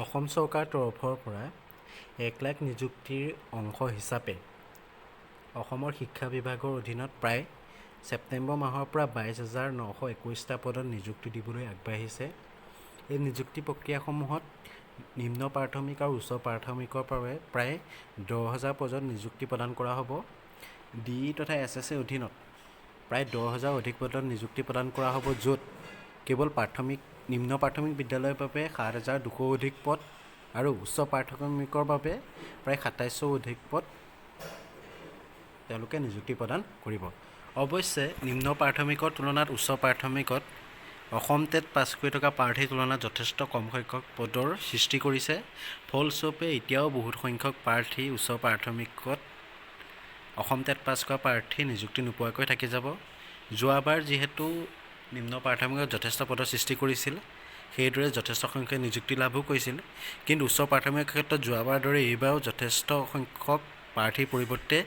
অসম চৰকাৰৰ তৰফৰ পৰা 1 লাখ নিযুক্তিৰ অংশ হিচাপে অসমৰ শিক্ষা বিভাগৰ অধীনত প্ৰায় ছেপ্টেম্বৰ মাহৰ পৰা 22,921টা পদত নিযুক্তি দিবলৈ আগবাঢ়িছে। এই নিযুক্তি প্ৰক্ৰিয়াসমূহত নিম্ন প্ৰাথমিক আৰু উচ্চ প্ৰাথমিকৰ বাবে প্ৰায় 10,000 পদত নিযুক্তি প্ৰদান কৰা হ'ব। DE তথা SSC অধীনত প্ৰায় 10,000 অধিক পদত নিযুক্তি প্ৰদান কৰা হ'ব, য'ত কেৱল নিম্ন প্ৰাথমিক বিদ্যালয়ৰ বাবে 7,200 অধিক পদ আৰু উচ্চ প্ৰাথমিকৰ বাবে প্ৰায় 2700 অধিক পদ তেওঁলোকে নিযুক্তি প্ৰদান কৰিব। অৱশ্যে নিম্ন প্ৰাথমিকৰ তুলনাত উচ্চ প্ৰাথমিকত অসম টেট পাছ কৰি থকা প্ৰাৰ্থীৰ তুলনাত যথেষ্ট কম সংখ্যক পদৰ সৃষ্টি কৰিছে। ফলস্বৰূপে এতিয়াও বহুত সংখ্যক প্ৰাৰ্থী উচ্চ প্ৰাথমিকত অসম টেট পাছ কৰা প্ৰাৰ্থী নিযুক্তি নোপোৱাকৈ থাকি যাব। যোৱাবাৰ যিহেতু নিম্ন প্ৰাথমিকত যথেষ্ট পদৰ সৃষ্টি কৰিছিল, সেইদৰে যথেষ্ট সংখ্যক নিযুক্তি লাভো কৰিছিল, কিন্তু উচ্চ প্ৰাথমিকৰ ক্ষেত্ৰত যোৱাবাৰ দৰে এইবাৰো যথেষ্ট সংখ্যক প্ৰাৰ্থীৰ পৰিৱৰ্তে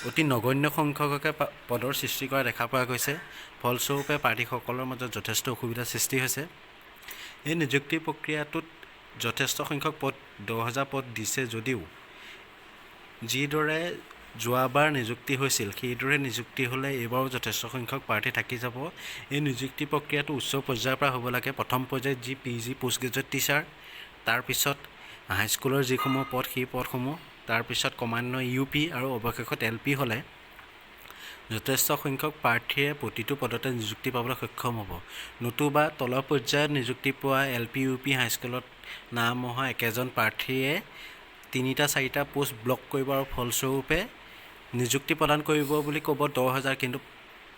অতি নগণ্য সংখ্যককে পদৰ সৃষ্টি কৰা দেখা পোৱা গৈছে। ফলস্বৰূপে প্ৰাৰ্থীসকলৰ মাজত যথেষ্ট অসুবিধাৰ সৃষ্টি হৈছে। এই নিযুক্তি প্ৰক্ৰিয়াটোত যথেষ্ট সংখ্যক পদ 10,000 পদ দিছে যদিও যিদৰে যোৱাবাৰ নিযুক্তি হৈছিল সেইদৰে নিযুক্তি হ'লে এইবাৰো যথেষ্ট সংখ্যক প্ৰাৰ্থী থাকি যাব। এই নিযুক্তি প্ৰক্ৰিয়াটো উচ্চ পৰ্যায়ৰ পৰা হ'ব লাগে। প্ৰথম পৰ্যায়ত যি PG পোষ্ট গ্ৰেজুৱেট টিচাৰ, তাৰপিছত হাইস্কুলৰ যিসমূহ পদ সেই পদসমূহ, তাৰপিছত ক্ৰমান্বয়ে UP আৰু অৱশেষত LP হ'লে যথেষ্ট সংখ্যক প্ৰাৰ্থীয়ে প্ৰতিটো পদতে নিযুক্তি পাবলৈ সক্ষম হ'ব। নতুবা তলৰ পৰ্যায়ত নিযুক্তি পোৱা LP UP হাইস্কুলত নাম অহা একেজন প্ৰাৰ্থীয়ে 3-4টা পোষ্ট ব্লক কৰিব আৰু ফলস্বৰূপে নিযুক্তি প্ৰদান কৰিব বুলি ক'ব 10,000, কিন্তু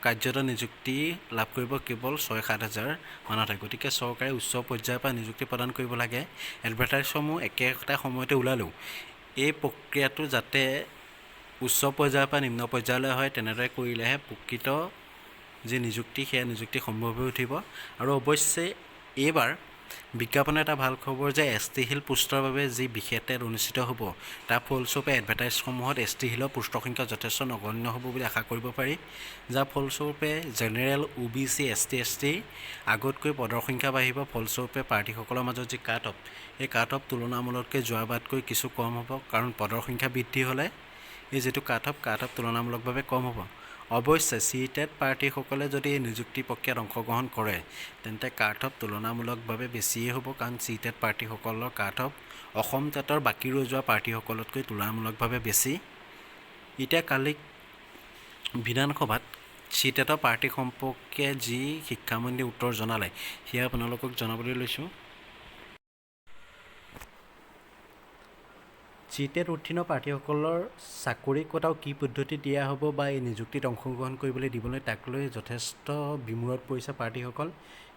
কাৰ্যত নিযুক্তি লাভ কৰিব কেৱল 6-7 হাজাৰ মানতহে। গতিকে চৰকাৰে উচ্চ পৰ্যায়ৰ পৰা নিযুক্তি প্ৰদান কৰিব লাগে। এডভাৰটাইজসমূহ একেটা সময়তে ওলালেও এই প্ৰক্ৰিয়াটো যাতে উচ্চ পৰ্যায়ৰ পৰা নিম্ন পৰ্যায়লৈ হয়, তেনেদৰে কৰিলেহে প্ৰকৃত যি নিযুক্তি সেয়া নিযুক্তি সম্ভৱ হৈ উঠিব। আৰু অৱশ্যে এইবাৰ বিজ্ঞাপনৰ এটা ভাল খবৰ যে ST হিল পোষ্টৰ বাবে যি বিশেষ টেট অনুষ্ঠিত হ'ব, তাৰ ফলস্বৰূপে এডভাৰটাইজসমূহত ST হিলৰ পোষ্টৰ সংখ্যা যথেষ্ট নগণ্য হ'ব বুলি আশা কৰিব পাৰি, যাৰ ফলস্বৰূপে জেনেৰেল OBC ST আগতকৈ পদৰ সংখ্যা বাঢ়িব। ফলস্বৰূপে প্ৰাৰ্থীসকলৰ মাজত যি কাট অফ, এই কাট অফ তুলনামূলককৈ যোৱাবাৰতকৈ কিছু কম হ'ব, কাৰণ পদৰ সংখ্যা বৃদ্ধি হ'লে এই যিটো কাট অফ তুলনামূলকভাৱে কম হ'ব। অৱশ্যে Ctet প্ৰাৰ্থীসকলে যদি এই নিযুক্তি প্ৰক্ৰিয়াত অংশগ্ৰহণ কৰে তেন্তে কাট অফ তুলনামূলকভাৱে বেছিয়ে হ'ব, কাৰণ Ctet প্ৰাৰ্থীসকলৰ কাট অফ অসম টেটৰ বাকী ৰৈ যোৱা প্ৰাৰ্থীসকলতকৈ তুলনামূলকভাৱে বেছি। এতিয়া কালি বিধানসভাত Ctetৰ প্ৰাৰ্থী সম্পৰ্কে যি শিক্ষামন্ত্ৰীয়ে উত্তৰ জনালে সেয়া আপোনালোকক জনাবলৈ লৈছোঁ। Ctet উত্তীৰ্ণ প্ৰাৰ্থীসকলৰ চাকৰি ক'ত আৰু কি পদ্ধতি দিয়া হ'ব বা এই নিযুক্তিত অংশগ্ৰহণ কৰিবলৈ দিবলৈ, তাক লৈ যথেষ্ট বিমূৰত পৰিছে প্ৰাৰ্থীসকল।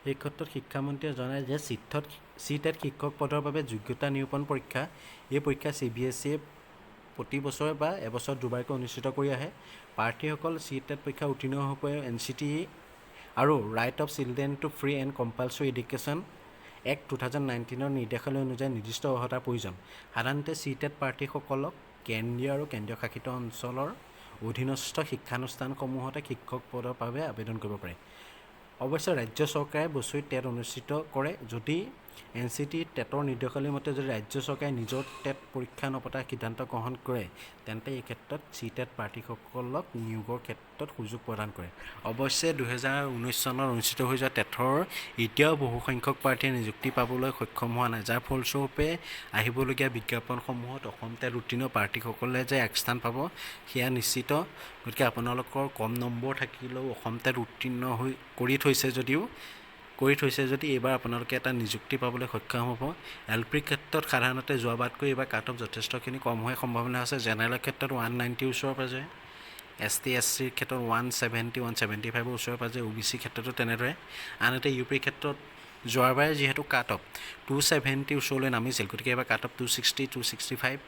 এই ক্ষেত্ৰত শিক্ষামন্ত্ৰীয়ে জনায় যে Ctet শিক্ষক পদৰ বাবে যোগ্যতা নিৰূপণ পৰীক্ষা, এই পৰীক্ষা CBSE প্ৰতি বছৰে বা এবছৰত দুবাৰকৈ অনুষ্ঠিত কৰি আহে। প্ৰাৰ্থীসকল Ctet পৰীক্ষা উত্তীৰ্ণ হৈ NCT আৰু right of children to free and compulsory education act 2019ৰ নিৰ্দেশাৱলী অনুযায়ী নিৰ্দিষ্ট অৰ্হতাৰ প্ৰয়োজন। সাধাৰণতে Ctet প্ৰাৰ্থীসকলক কেন্দ্ৰীয় আৰু কেন্দ্ৰীয় শাসিত অঞ্চলৰ অধীনস্থ শিক্ষানুষ্ঠানসমূহতে শিক্ষক পদৰ বাবে আবেদন কৰিব পাৰে। অৱশ্যে ৰাজ্য চৰকাৰে বছৰি টেট অনুষ্ঠিত কৰে। যদি NCT টেটৰ নিৰ্দেশাৱলীৰ মতে যদি ৰাজ্য চৰকাৰে নিজৰ টেট পৰীক্ষা নপতাৰ সিদ্ধান্ত গ্ৰহণ কৰে, তেন্তে এই ক্ষেত্ৰত Ctet প্ৰাৰ্থীসকলক নিয়োগৰ ক্ষেত্ৰত সুযোগ প্ৰদান কৰে। অৱশ্যে 2019 চনত অনুষ্ঠিত হৈ যোৱা টেটৰ এতিয়াও বহু সংখ্যক প্ৰাৰ্থীয়ে নিযুক্তি পাবলৈ সক্ষম হোৱা নাই, যাৰ ফলস্বৰূপে আহিবলগীয়া বিজ্ঞাপনসমূহত অসম টেট উত্তীৰ্ণ প্ৰাৰ্থীসকলে যে আগস্থান পাব সেয়া নিশ্চিত। গতিকে আপোনালোকৰ কম নম্বৰ থাকিলেও অসম টেট উত্তীৰ্ণ কৰি থৈছে যদি এইবাৰ আপোনালোকে এটা নিযুক্তি পাবলৈ সক্ষম হ'ব। LP ক্ষেত্ৰত সাধাৰণতে যোৱাবাৰতকৈ এইবাৰ কাট অফ যথেষ্টখিনি কম হোৱাৰ সম্ভাৱনা আছে। জেনেৰেলৰ ক্ষেত্ৰত 190 ওচৰে পাজৰে, ST SCৰ ক্ষেত্ৰত 170-175 ওচৰে পাজৰে, OBC ক্ষেত্ৰতো তেনেদৰে। আনহাতে UP ক্ষেত্ৰত যোৱাবাৰে যিহেতু কাট অফ 270 ওচৰলৈ নামিছিল, গতিকে এইবাৰ কাট অফ 260-265,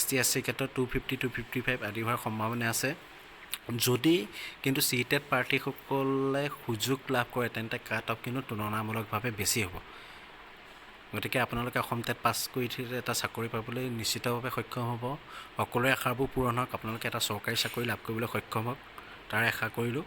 ST SCৰ ক্ষেত্ৰত 250-255 আদি হোৱাৰ সম্ভাৱনা আছে। যদি কিন্তু Ctet প্ৰাৰ্থীসকলে সুযোগ লাভ কৰে তেন্তে কাট অফ কিন্তু তুলনামূলকভাৱে বেছি হ'ব। গতিকে আপোনালোকে অসম টেট পাছ কৰি এটা চাকৰি পাবলৈ নিশ্চিতভাৱে সক্ষম হ'ব। সকলোৰে আশাবোৰ পূৰণ হওক, আপোনালোকে এটা চৰকাৰী চাকৰি লাভ কৰিবলৈ সক্ষম হওক, তাৰ আশা কৰিলোঁ।